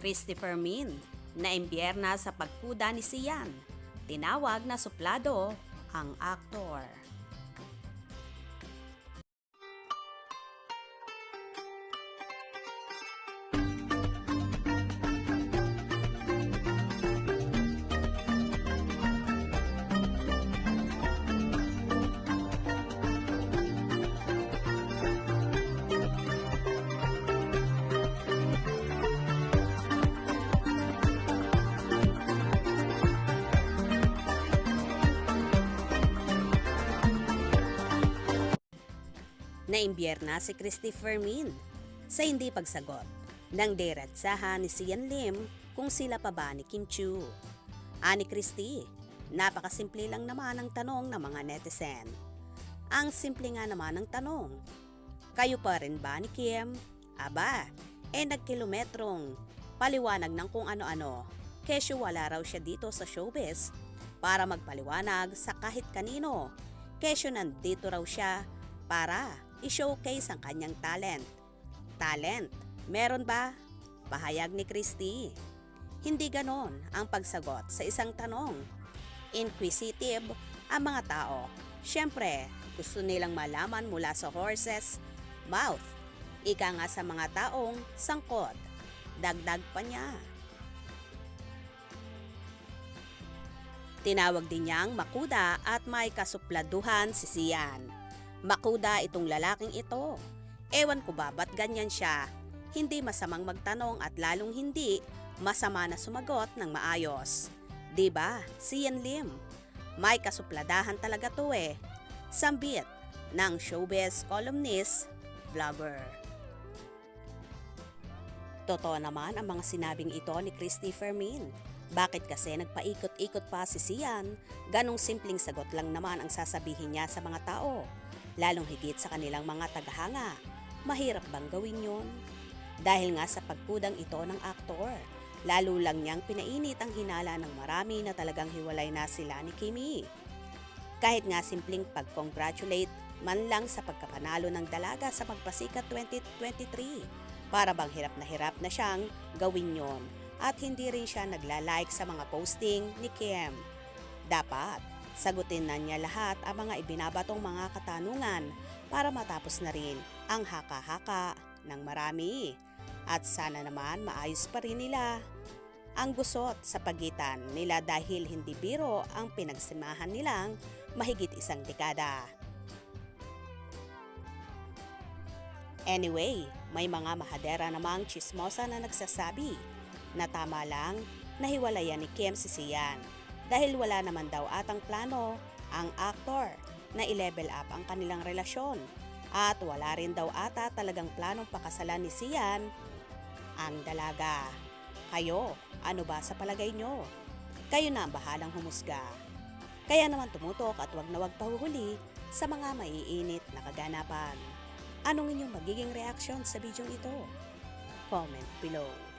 Christopher Min, na imbierna sa pagkuda ni Sian. Tinawag na suplado ang aktor. Naimbierna si Christopher Min sa hindi pagsagot ng diretsahan ni Sian Lim kung sila pa ba ni Kim Chiu. Ani Christy, napakasimple lang naman ang tanong ng mga netizen. Ang simple nga naman ang tanong, kayo pa rin ba ni Kim? Aba, nagkilometrong paliwanag ng kung ano-ano, kesyo wala raw siya dito sa showbiz para magpaliwanag sa kahit kanino, kesyo nandito raw siya para i-showcase ang kanyang talent. Talent, meron ba? Pahayag ni Christy. Hindi ganon ang pagsagot sa isang tanong. Inquisitive ang mga tao. Siyempre, gusto nilang malaman mula sa horse's mouth. Ika nga sa mga taong sangkot. Dagdag pa niya. Tinawag din niyang makuda at may kasupladuhan si Sian. Makuda itong lalaking ito. Ewan ko ba ba't ganyan siya? Hindi masamang magtanong at lalong hindi masama na sumagot ng maayos. Diba, Sian Lim? May kasupladahan talaga to eh. Sambit ng showbiz columnist, vlogger. Totoo naman ang mga sinabing ito ni Christopher Min. Bakit kasi nagpaikot-ikot pa si Sian? Ganong simpleng sagot lang naman ang sasabihin niya sa mga tao. Lalong higit sa kanilang mga tagahanga. Mahirap bang gawin yon? Dahil nga sa pagkudang ito ng aktor, lalo lang niyang pinainit ang hinala ng marami na talagang hiwalay na sila ni Kimi. Kahit nga simpleng pag-congratulate man lang sa pagkapanalo ng dalaga sa Magpasikat 2023, para bang hirap na siyang gawin yon at hindi rin siya nagla-like sa mga posting ni Kim. Dapat sagutin na niya lahat ang mga ibinabatong mga katanungan para matapos na rin ang haka-haka ng marami. At sana naman maayos pa rin nila ang gusot sa pagitan nila dahil hindi biro ang pinagsamahan nilang mahigit isang dekada. Anyway, may mga mahadera namang chismosa na nagsasabi na tama lang nahiwalayan ni Kim si Sian. Dahil wala naman daw atang plano ang aktor na i-level up ang kanilang relasyon at wala rin daw ata talagang planong pakasalan ni Sian ang dalaga. Kayo, ano ba sa palagay nyo? Kayo na ang bahalang humusga. Kaya naman tumutok at wag na wag pahuhuli sa mga maiinit na kaganapan. Anong inyong magiging reaksyon sa bidyong ito? Comment below.